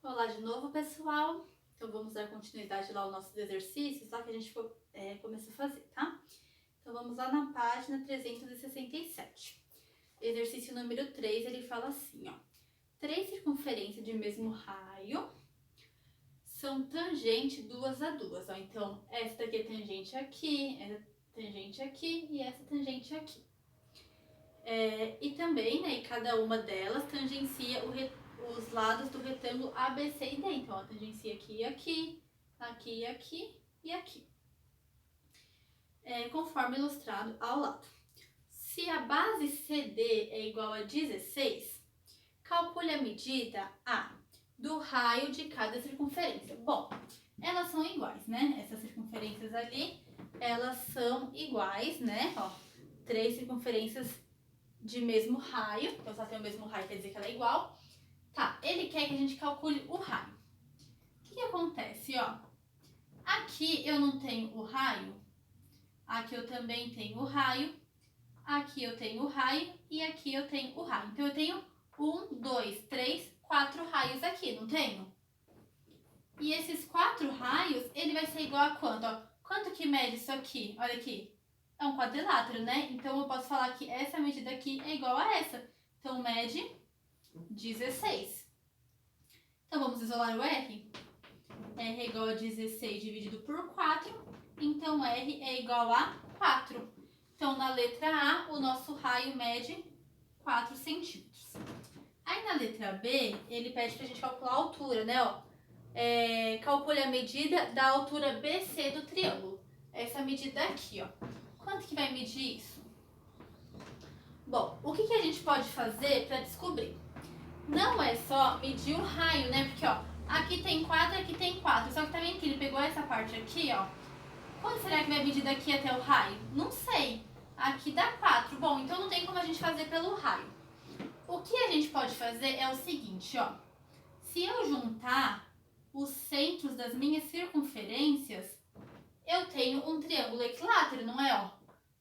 Olá de novo, pessoal. Então vamos dar continuidade lá aos nossos exercícios, lá que a gente começou a fazer, tá? Então vamos lá na página 367. Exercício número 3, ele fala assim, ó. 3 circunferências de mesmo raio são tangente duas a duas, ó. Então, essa daqui é tangente aqui, essa tangente aqui e essa tangente aqui. E também, né, cada uma delas tangencia os lados do retângulo ABC e D. Então, ela tangencia aqui, aqui, aqui, aqui e aqui. Conforme ilustrado ao lado. Se a base CD é igual a 16, calcule a medida A do raio de cada circunferência. Bom, elas são iguais, né? Essas circunferências ali, elas são iguais, né? Ó, 3 circunferências de mesmo raio, então se ela tem o mesmo raio quer dizer que ela é igual. Tá, ele quer que a gente calcule o raio. O que acontece, ó? Aqui eu não tenho o raio, aqui eu também tenho o raio, aqui eu tenho o raio e aqui eu tenho o raio. Então eu tenho 1, 2, 3, 4 raios aqui, não tenho? E esses 4 raios, ele vai ser igual a quanto? Ó, quanto que mede isso aqui? Olha aqui. É um quadrilátero, né? Então eu posso falar que essa medida aqui é igual a essa. Então mede 16. Então vamos isolar o R? R é igual a 16 dividido por 4. Então R é igual a 4. Então na letra A, o nosso raio mede 4 centímetros. Aí na letra B, ele pede pra gente calcular a altura, né? Ó, calcule a medida da altura BC do triângulo. Essa medida aqui, ó. Quanto que vai medir isso? Bom, o que a gente pode fazer para descobrir? Não é só medir o raio, né? Porque, ó, aqui tem 4, aqui tem 4. Só que tá vendo que ele pegou essa parte aqui, ó. Quanto será que vai medir daqui até o raio? Não sei. Aqui dá 4. Bom, então não tem como a gente fazer pelo raio. O que a gente pode fazer é o seguinte, ó. Se eu juntar os centros das minhas circunferências, eu tenho um triângulo equilátero, não é? Ó,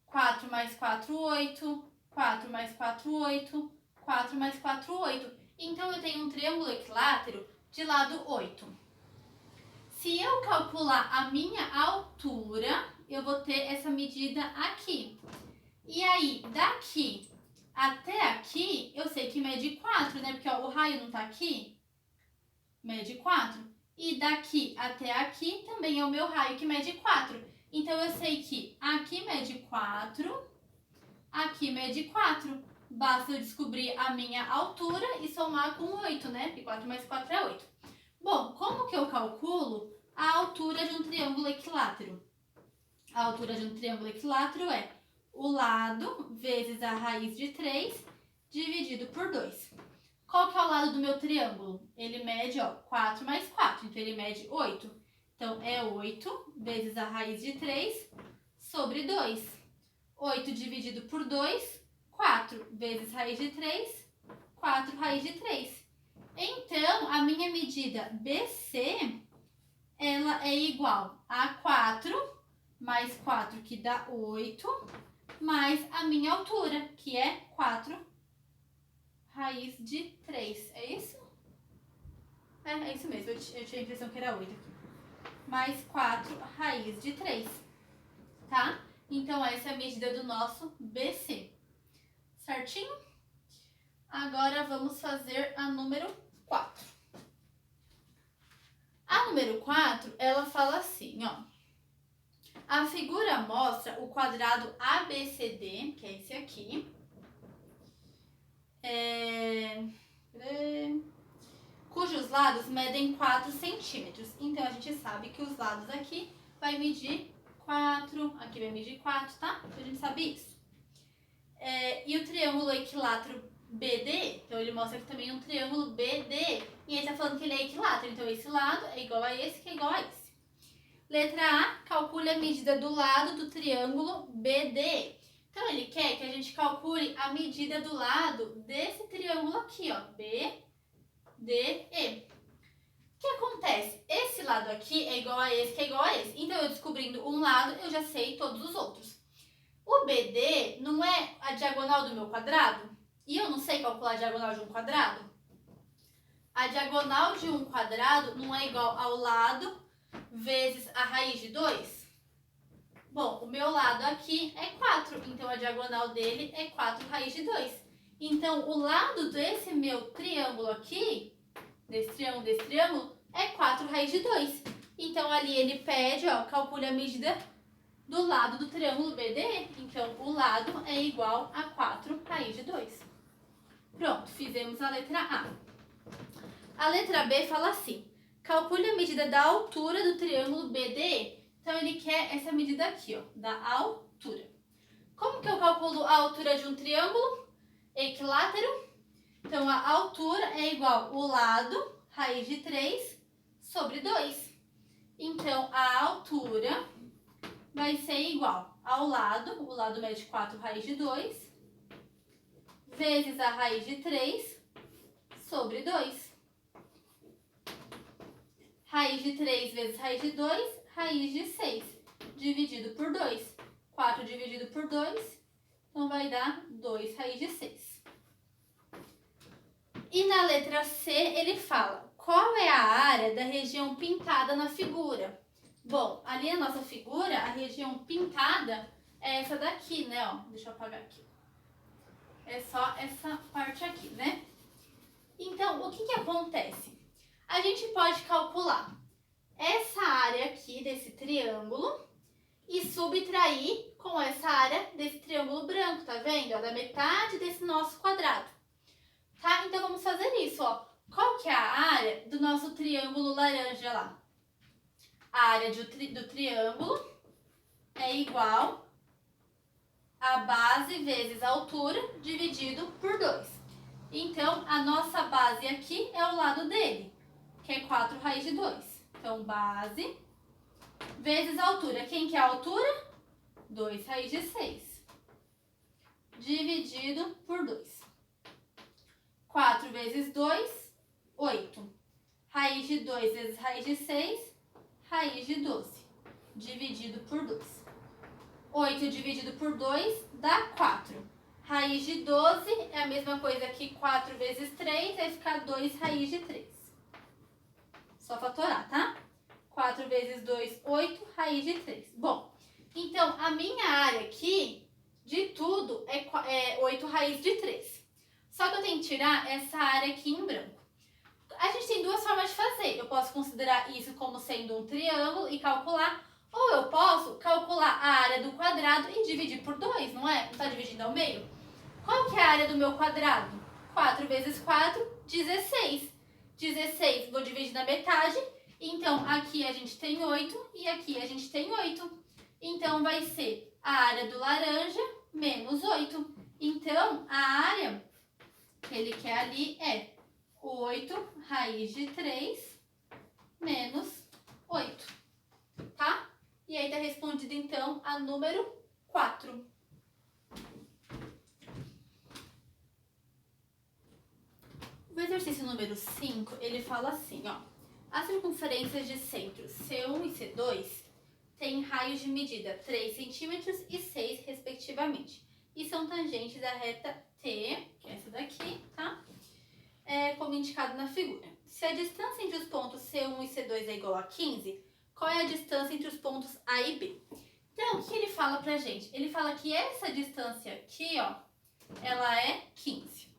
4 mais 4, 8. 4 mais 4, 8. 4 mais 4, 8. Então, eu tenho um triângulo equilátero de lado 8. Se eu calcular a minha altura, eu vou ter essa medida aqui. E aí, daqui até aqui, eu sei que mede 4, né? Porque ó, o raio não tá aqui, mede 4. E daqui até aqui também é o meu raio que mede 4. Então, eu sei que aqui mede 4, aqui mede 4. Basta eu descobrir a minha altura e somar com 8, né? Porque 4 mais 4 é 8. Bom, como que eu calculo a altura de um triângulo equilátero? A altura de um triângulo equilátero é o lado vezes a raiz de 3 dividido por 2. Qual que é o lado do meu triângulo? Ele mede, ó, 4 mais 4, então ele mede 8. Então, é 8 vezes a raiz de 3 sobre 2. 8 dividido por 2, 4 vezes raiz de 3, 4 raiz de 3. Então, a minha medida BC, ela é igual a 4 mais 4, que dá 8, mais a minha altura, que é 4 raiz de 3. É isso? É isso mesmo. Eu tinha a impressão que era 8 aqui. Mais 4 raiz de 3. Tá? Então, essa é a medida do nosso BC. Certinho? Agora, vamos fazer a número 4. A número 4, ela fala assim, ó. A figura mostra o quadrado ABCD, que é esse aqui. Cujos lados medem 4 centímetros. Então, a gente sabe que os lados aqui vai medir 4, aqui vai medir 4, tá? Então, a gente sabe isso. E o triângulo equilátero BD, então ele mostra aqui também um triângulo BD. E ele tá falando que ele é equilátero, então esse lado é igual a esse, que é igual a esse. Letra A, calcule a medida do lado do triângulo BD. Então, ele quer que a gente calcule a medida do lado desse triângulo aqui, ó, BDE. O que acontece? Esse lado aqui é igual a esse, que é igual a esse. Então, eu descobrindo um lado, eu já sei todos os outros. O BD não é a diagonal do meu quadrado? E eu não sei calcular a diagonal de um quadrado? A diagonal de um quadrado não é igual ao lado vezes a raiz de 2? Bom, o meu lado aqui é 4, então a diagonal dele é 4 raiz de 2. Então, o lado desse meu triângulo aqui, desse triângulo, é 4 raiz de 2. Então, ali ele pede, ó, calcule a medida do lado do triângulo BDE. Então, o lado é igual a 4 raiz de 2. Pronto, fizemos a letra A. A letra B fala assim, calcule a medida da altura do triângulo BDE. Então, ele quer essa medida aqui, ó, da altura. Como que eu calculo a altura de um triângulo equilátero? Então, a altura é igual o lado, raiz de 3, sobre 2. Então, a altura vai ser igual ao lado, o lado mede 4 raiz de 2, vezes a raiz de 3, sobre 2. Raiz de 3 vezes raiz de 2, raiz de 6, dividido por 2. 4 dividido por 2, então vai dar 2 raiz de 6. E na letra C ele fala, qual é a área da região pintada na figura? Bom, ali na nossa figura, a região pintada é essa daqui, né? Ó, deixa eu apagar aqui. É só essa parte aqui, né? Então, o que acontece? A gente pode calcular essa área aqui desse triângulo e subtrair com essa área desse triângulo branco, tá vendo? Ó, da metade desse nosso quadrado. Tá? Então, vamos fazer isso, ó. Qual que é a área do nosso triângulo laranja lá? A área do triângulo é igual a base vezes a altura dividido por 2. Então, a nossa base aqui é o lado dele, que é 4 raiz de 2. Então, base vezes a altura. Quem que é a altura? 2 raiz de 6. Dividido por 2. 4 vezes 2, 8. Raiz de 2 vezes raiz de 6, raiz de 12. Dividido por 2. 8 dividido por 2 dá 4. Raiz de 12 é a mesma coisa que 4 vezes 3, vai ficar 2 raiz de 3. Só fatorar, tá? 4 vezes 2, 8, raiz de 3. Bom, então a minha área aqui, de tudo, é 8 raiz de 3. Só que eu tenho que tirar essa área aqui em branco. A gente tem duas formas de fazer. Eu posso considerar isso como sendo um triângulo e calcular, ou eu posso calcular a área do quadrado e dividir por 2, não é? Não está dividindo ao meio? Qual que é a área do meu quadrado? 4 vezes 4, 16. 16 vou dividir na metade, então aqui a gente tem 8 e aqui a gente tem 8. Então vai ser a área do laranja menos 8. Então a área que ele quer ali é 8 raiz de 3 menos 8, tá? E aí tá respondido então a número 4. O exercício número 5, ele fala assim, ó. As circunferências de centros C1 e C2 têm raios de medida 3 centímetros e 6, respectivamente. E são tangentes da reta T, que é essa daqui, tá? Como indicado na figura. Se a distância entre os pontos C1 e C2 é igual a 15, qual é a distância entre os pontos A e B? Então, o que ele fala pra gente? Ele fala que essa distância aqui, ó, ela é 15.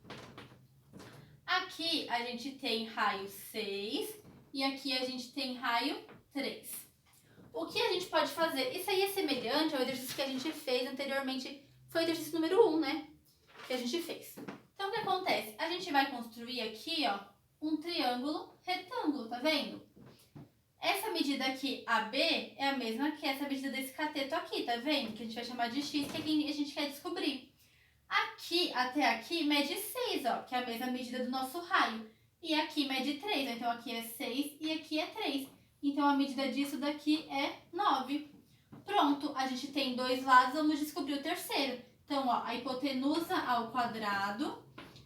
Aqui a gente tem raio 6 e aqui a gente tem raio 3. O que a gente pode fazer? Isso aí é semelhante ao exercício que a gente fez anteriormente, foi o exercício número 1, né? Que a gente fez. Então, o que acontece? A gente vai construir aqui, ó, um triângulo retângulo, tá vendo? Essa medida aqui, AB, é a mesma que essa medida desse cateto aqui, tá vendo? Que a gente vai chamar de X, que é quem a gente quer descobrir. Aqui até aqui mede 6, ó, que é a mesma medida do nosso raio. E aqui mede 3, então aqui é 6 e aqui é 3. Então a medida disso daqui é 9. Pronto, a gente tem dois lados, vamos descobrir o terceiro. Então, ó, a hipotenusa ao quadrado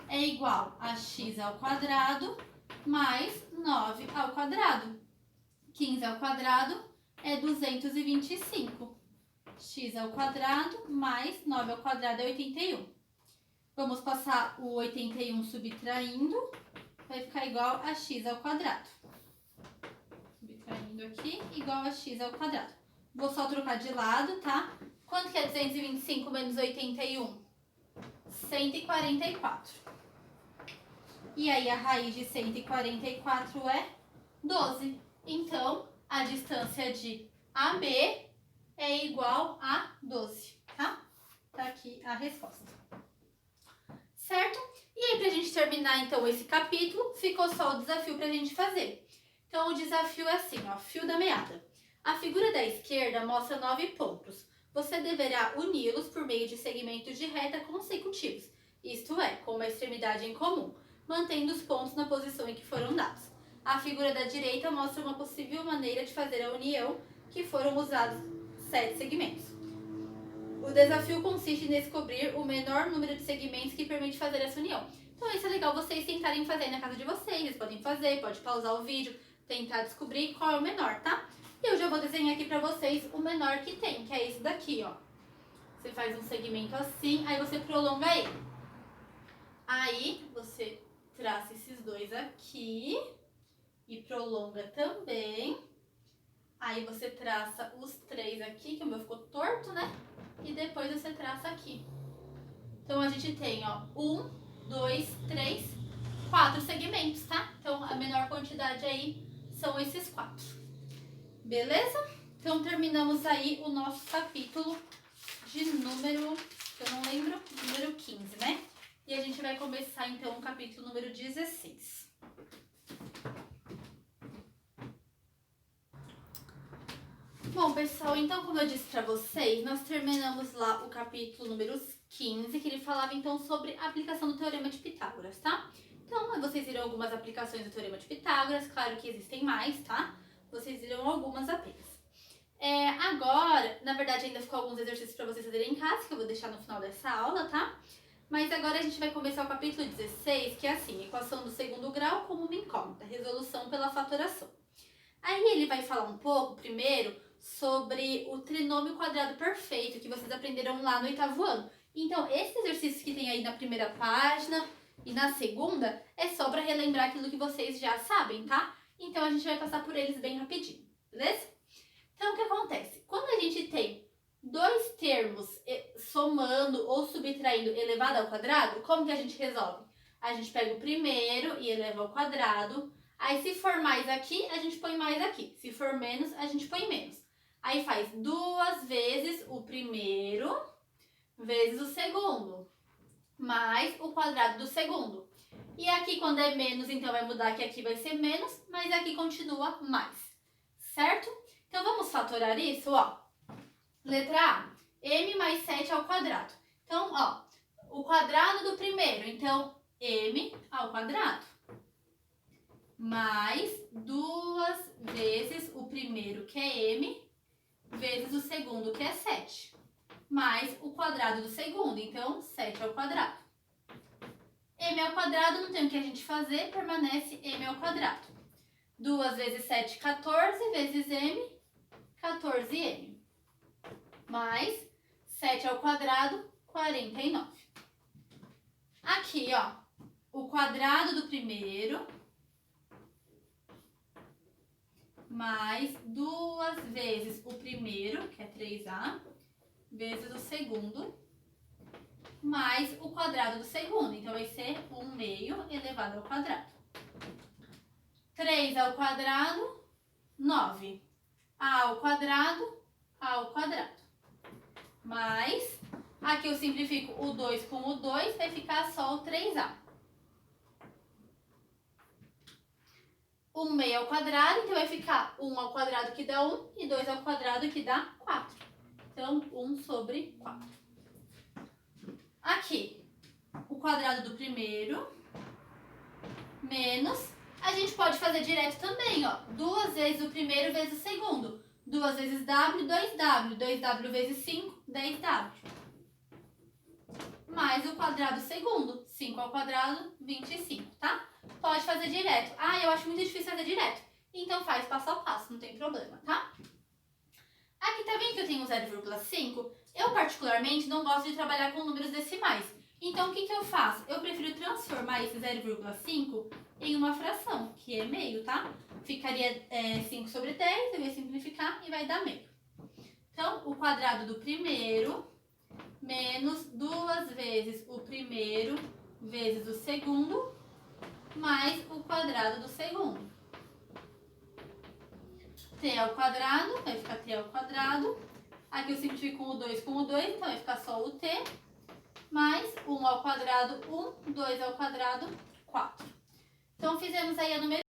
é igual a x ao quadrado mais 9 ao quadrado. 15 ao quadrado é 225. X ao quadrado mais 9 ao quadrado é 81. Vamos passar o 81 subtraindo. vai ficar igual a x ao quadrado. Subtraindo aqui, igual a x ao quadrado. Vou só trocar de lado, tá? Quanto que é 225 menos 81? 144. E aí a raiz de 144 é 12. Então, a distância de AB é igual a 12, tá? Tá aqui a resposta. Certo? E aí, pra gente terminar, então, esse capítulo, ficou só o desafio pra gente fazer. Então, o desafio é assim, ó, fio da meada. A figura da esquerda mostra 9 pontos. Você deverá uni-los por meio de segmentos de reta consecutivos, isto é, com uma extremidade em comum, mantendo os pontos na posição em que foram dados. A figura da direita mostra uma possível maneira de fazer a união, que foram usados 7 segmentos. O desafio consiste em descobrir o menor número de segmentos que permite fazer essa união. Então isso é legal vocês tentarem fazer na casa de vocês, vocês podem fazer, pode pausar o vídeo, tentar descobrir qual é o menor, tá? E eu já vou desenhar aqui pra vocês o menor que tem, que é esse daqui, ó. Você faz um segmento assim, aí você prolonga ele. Aí você traça esses dois aqui e prolonga também. Aí você traça os 3 aqui, que o meu ficou torto, né? E depois você traça aqui. Então a gente tem, ó, 1, 2, 3, 4 segmentos, tá? Então a menor quantidade aí são esses 4. Beleza? Então terminamos aí o nosso capítulo de número, eu não lembro, número 15, né? E a gente vai começar então o capítulo número 16. Bom, pessoal, então como eu disse pra vocês, nós terminamos lá o capítulo número 15, que ele falava então sobre a aplicação do Teorema de Pitágoras, tá? Então, vocês viram algumas aplicações do Teorema de Pitágoras, claro que existem mais, tá? Vocês viram algumas apenas. Agora, na verdade, ainda ficou alguns exercícios pra vocês fazerem em casa, que eu vou deixar no final dessa aula, tá? Mas agora a gente vai começar o capítulo 16, que é assim, equação do segundo grau como uma incógnita, resolução pela fatoração. Aí ele vai falar um pouco, primeiro, sobre o trinômio quadrado perfeito, que vocês aprenderam lá no 8º ano. Então, esses exercícios que tem aí na primeira página e na segunda, é só para relembrar aquilo que vocês já sabem, tá? Então, a gente vai passar por eles bem rapidinho, beleza? Então, o que acontece? Quando a gente tem dois termos somando ou subtraindo elevado ao quadrado, como que a gente resolve? A gente pega o primeiro e eleva ao quadrado. Aí, se for mais aqui, a gente põe mais aqui. Se for menos, a gente põe menos. Aí faz 2 vezes o primeiro vezes o segundo, mais o quadrado do segundo. E aqui, quando é menos, então vai mudar que aqui vai ser menos, mas aqui continua mais, certo? Então, vamos fatorar isso, ó. Letra A, m mais 7 ao quadrado. Então, ó, o quadrado do primeiro, então, m ao quadrado. Mais 2 vezes o primeiro, que é m, vezes o segundo, que é 7. Mais o quadrado do segundo, então 7 ao quadrado. M ao quadrado, não tem o que a gente fazer, permanece m ao quadrado. 2 vezes 7, 14, vezes m, 14m. Mais 7 ao quadrado, 49. Aqui, ó, o quadrado do primeiro, mais 2 vezes o primeiro, que é 3a, vezes o segundo, mais o quadrado do segundo. Então, vai ser 1 meio elevado ao quadrado. 3 ao quadrado, 9. A ao quadrado, mais, aqui eu simplifico o 2 com o 2, vai ficar só o 3a. 1 meio ao quadrado, então vai ficar 1 ao quadrado que dá 1 e 2 ao quadrado que dá 4. Então, 1 sobre 4. Aqui, o quadrado do primeiro, menos, a gente pode fazer direto também, ó. 2 vezes o primeiro vezes o segundo. 2 vezes w, 2w. 2w vezes 5, 10w. Mais o quadrado segundo. 5 ao quadrado, 25, tá? Pode fazer direto. Ah, eu acho muito difícil fazer direto. Então faz passo a passo, não tem problema, tá? Aqui tá vendo que eu tenho 0,5? Eu particularmente não gosto de trabalhar com números decimais. Então, o que eu faço? Eu prefiro transformar esse 0,5 em uma fração, que é meio, tá? Ficaria 5 sobre 10, eu ia simplificar e vai dar meio. Então, o quadrado do primeiro menos 2 vezes o primeiro vezes o segundo, mais o quadrado do segundo. T ao quadrado, vai ficar T ao quadrado. Aqui eu simplifico com o 2, então vai ficar só o T. Mais 1 ao quadrado, 1, 2 ao quadrado, 4. Então, fizemos aí a numeração.